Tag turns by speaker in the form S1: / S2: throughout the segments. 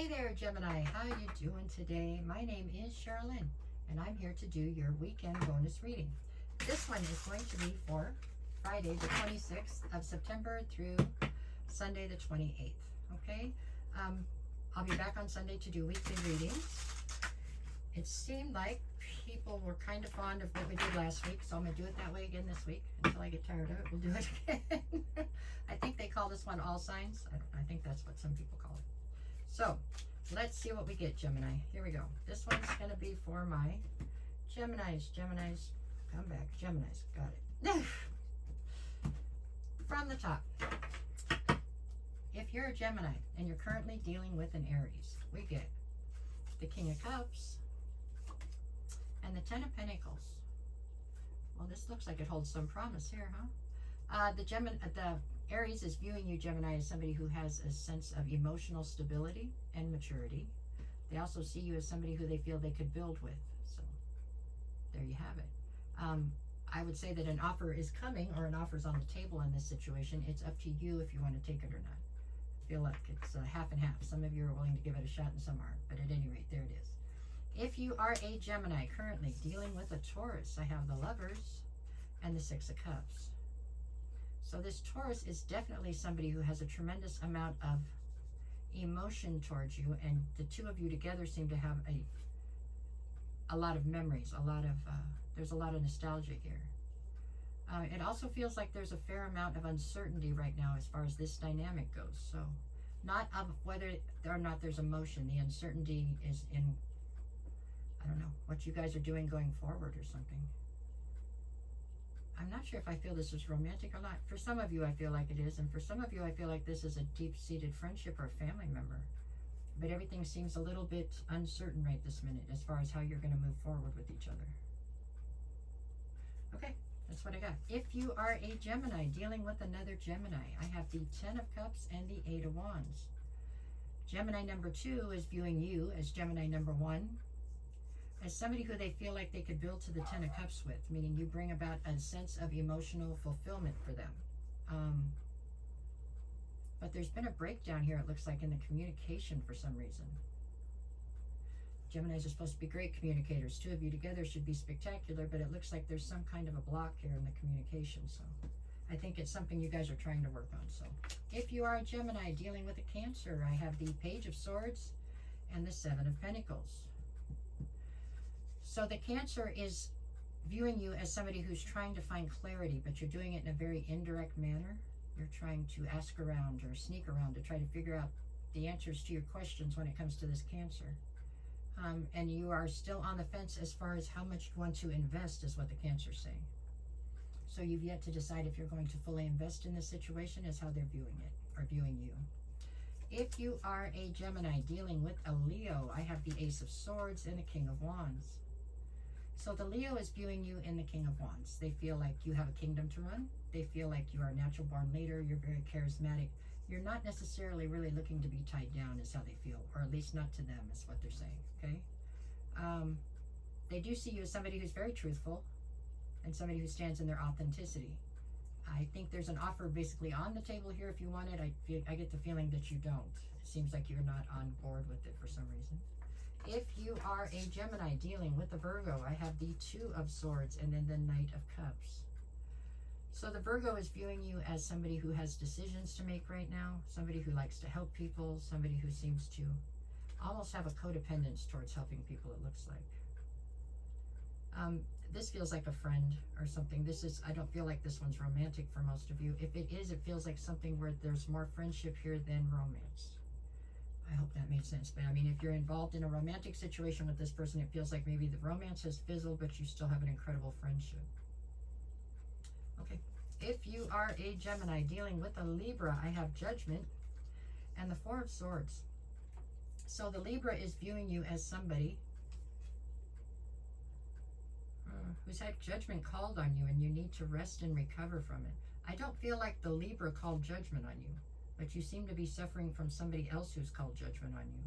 S1: Hey there, Gemini. How you doing today? My name is Sherilyn, and I'm here to do your weekend bonus reading. This one is going to be for Friday, the 26th of September through Sunday, the 28th. Okay? I'll be back on Sunday to do weekly readings. It seemed like people were kind of fond of what we did last week, so I'm going to do it that way again this week. Until I get tired of it, we'll do it again. I think they call this one All Signs. I think that's what some people call it. So, let's see what we get, Gemini. Here we go. This one's going to be for my Geminis. Geminis, come back. Geminis, got it. From the top. If you're a Gemini and you're currently dealing with an Aries, we get the King of Cups and the Ten of Pentacles. Well, this looks like it holds some promise here, huh? The Aries is viewing you, Gemini, as somebody who has a sense of emotional stability and maturity. They also see you as somebody who they feel they could build with. So, there you have it. I would say that an offer is coming, or an offer is on the table in this situation. It's up to you if you want to take it or not. I feel like it's half and half. Some of you are willing to give it a shot and some aren't. But at any rate, there it is. If you are a Gemini currently dealing with a Taurus, I have the Lovers and the Six of Cups. So this Taurus is definitely somebody who has a tremendous amount of emotion towards you, and the two of you together seem to have a lot of memories, there's a lot of nostalgia here. It also feels like there's a fair amount of uncertainty right now as far as this dynamic goes. So not of whether or not there's emotion, the uncertainty is in, I don't know, what you guys are doing going forward or something. I'm not sure if I feel this is romantic or not. For some of you, I feel like it is. And for some of you, I feel like this is a deep-seated friendship or a family member. But everything seems a little bit uncertain right this minute as far as how you're going to move forward with each other. Okay, that's what I got. If you are a Gemini dealing with another Gemini, I have the Ten of Cups and the Eight of Wands. Gemini number 2 is viewing you as Gemini number 1. As somebody who they feel like they could build to the Ten of Cups with, meaning you bring about a sense of emotional fulfillment for them. But there's been a breakdown here, it looks like, in the communication for some reason. Geminis are supposed to be great communicators. Two of you together should be spectacular, but it looks like there's some kind of a block here in the communication. So I think it's something you guys are trying to work on. So if you are a Gemini dealing with a Cancer, I have the Page of Swords and the Seven of Pentacles. So the Cancer is viewing you as somebody who's trying to find clarity, but you're doing it in a very indirect manner. You're trying to ask around or sneak around to try to figure out the answers to your questions when it comes to this Cancer. And you are still on the fence as far as how much you want to invest, is what the Cancer's saying. So you've yet to decide if you're going to fully invest in this situation, is how they're viewing it, or viewing you. If you are a Gemini dealing with a Leo, I have the Ace of Swords and the King of Wands. So the Leo is viewing you in the King of Wands. They feel like you have a kingdom to run. They feel like you are a natural born leader. You're very charismatic. You're not necessarily really looking to be tied down, is how they feel, or at least not to them, is what they're saying, okay? They do see you as somebody who's very truthful and somebody who stands in their authenticity. I think there's an offer basically on the table here if you want it. I get the feeling that you don't. It seems like you're not on board with it for some reason. If you are a Gemini dealing with a Virgo, I have the Two of Swords and then the Knight of Cups. So the Virgo is viewing you as somebody who has decisions to make right now, somebody who likes to help people, somebody who seems to almost have a codependence towards helping people, it looks like. This feels like a friend or something. I don't feel like this one's romantic for most of you. If it is, it feels like something where there's more friendship here than romance. I hope that made sense. But I mean, if you're involved in a romantic situation with this person, it feels like maybe the romance has fizzled, but you still have an incredible friendship. Okay. If you are a Gemini dealing with a Libra, I have Judgment and the Four of Swords. So the Libra is viewing you as somebody who's had judgment called on you, and you need to rest and recover from it. I don't feel like the Libra called judgment on you, but you seem to be suffering from somebody else who's called judgment on you.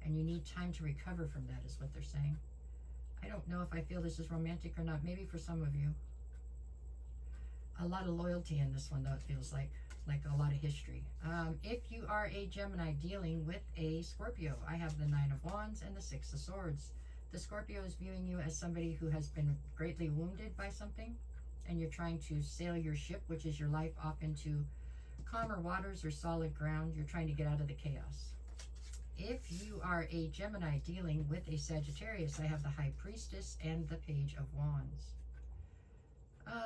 S1: And you need time to recover from that, is what they're saying. I don't know if I feel this is romantic or not. Maybe for some of you. A lot of loyalty in this one, though, it feels like. like a lot of history. If you are a Gemini dealing with a Scorpio, I have the Nine of Wands and the Six of Swords. The Scorpio is viewing you as somebody who has been greatly wounded by something, and you're trying to sail your ship, which is your life, off into calmer waters or solid ground. You're trying to get out of the chaos. If you are a Gemini dealing with a Sagittarius, I have the High Priestess and the Page of Wands.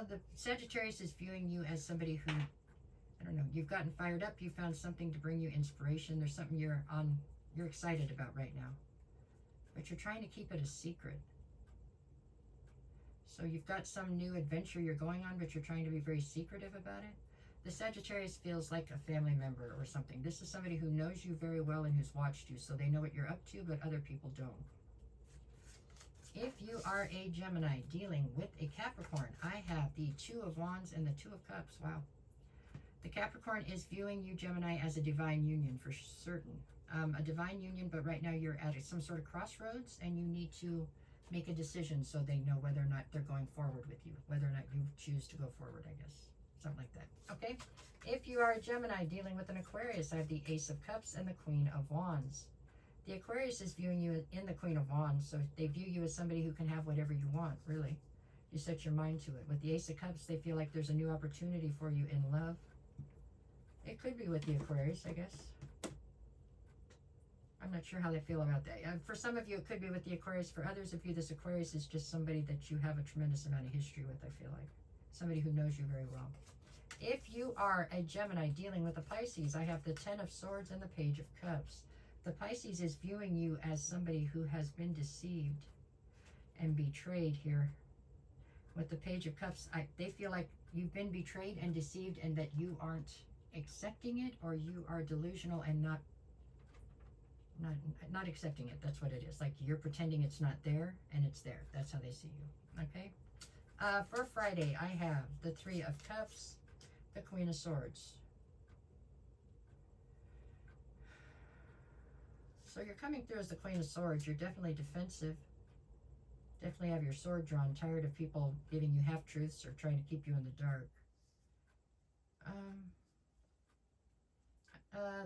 S1: The Sagittarius is viewing you as somebody who, I don't know, you've gotten fired up, you found something to bring you inspiration, there's something you're excited about right now, but you're trying to keep it a secret. So you've got some new adventure you're going on, but you're trying to be very secretive about it. The Sagittarius feels like a family member or something. This is somebody who knows you very well and who's watched you, so they know what you're up to, but other people don't. If you are a Gemini dealing with a Capricorn, I have the Two of Wands and the Two of Cups. Wow. The Capricorn is viewing you, Gemini, as a divine union for certain. A divine union, but right now you're at some sort of crossroads and you need to make a decision so they know whether or not they're going forward with you, whether or not you choose to go forward, I guess. Something like that. Okay? If you are a Gemini dealing with an Aquarius, I have the Ace of Cups and the Queen of Wands. The Aquarius is viewing you in the Queen of Wands, so they view you as somebody who can have whatever you want, really. You set your mind to it. With the Ace of Cups, they feel like there's a new opportunity for you in love. It could be with the Aquarius, I guess. I'm not sure how they feel about that. For some of you, it could be with the Aquarius. For others of you, this Aquarius is just somebody that you have a tremendous amount of history with, I feel like. Somebody who knows you very well. If you are a Gemini dealing with a Pisces, I have the Ten of Swords and the Page of Cups. The Pisces is viewing you as somebody who has been deceived and betrayed here. With the Page of Cups, they feel like you've been betrayed and deceived and that you aren't accepting it, or you are delusional and not accepting it. That's what it is. Like you're pretending it's not there and it's there. That's how they see you. Okay? For Friday, I have the Three of Cups, the Queen of Swords. So you're coming through as the Queen of Swords. You're definitely defensive. Definitely have your sword drawn. Tired of people giving you half-truths or trying to keep you in the dark.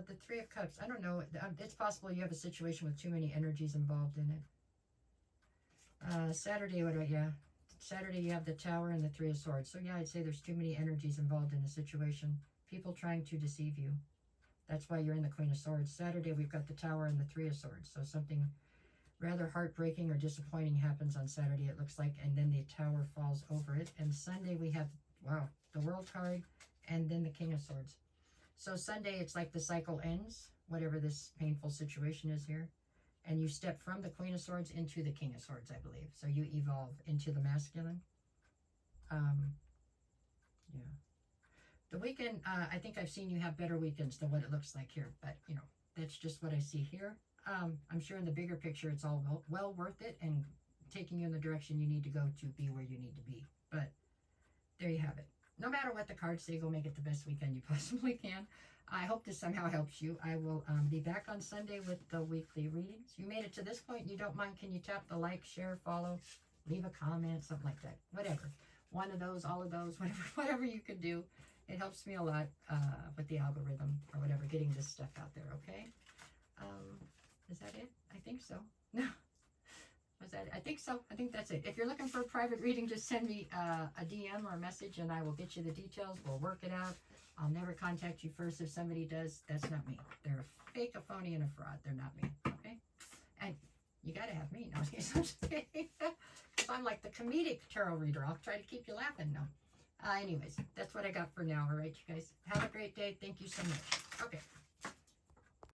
S1: The Three of Cups. I don't know. It's possible you have a situation with too many energies involved in it. Saturday, Saturday you have the Tower and the Three of Swords. So yeah, I'd say there's too many energies involved in the situation. People trying to deceive you. That's why you're in the Queen of Swords. Saturday, we've got the Tower and the Three of Swords. So something rather heartbreaking or disappointing happens on Saturday, it looks like, and then the Tower falls over it. And Sunday, we have, wow, the World card and then the King of Swords. So Sunday, it's like the cycle ends, whatever this painful situation is here. And you step from the Queen of Swords into the King of Swords, I believe. So you evolve into the masculine. Yeah. The weekend, I think I've seen you have better weekends than what it looks like here. But, you know, that's just what I see here. I'm sure in the bigger picture, it's all well worth it and taking you in the direction you need to go to be where you need to be. But there you have it. No matter what the cards say, go make it the best weekend you possibly can. I hope this somehow helps you. I will be back on Sunday with the weekly readings. You made it to this point and you don't mind, can you tap the like, share, follow, leave a comment, something like that. Whatever. One of those, all of those, whatever you could do. It helps me a lot with the algorithm or whatever, getting this stuff out there, okay? Is that it? I think so. No. Was that it? I think so. I think that's it. If you're looking for a private reading, just send me a DM or a message and I will get you the details. We'll work it out. I'll never contact you first if somebody does. That's not me. They're a fake, a phony, and a fraud. They're not me, okay? And you got to have me. No, I'm just kidding. Because I'm like the comedic tarot reader. I'll try to keep you laughing. No. Anyways, that's what I got for now. All right, you guys. Have a great day. Thank you so much. Okay.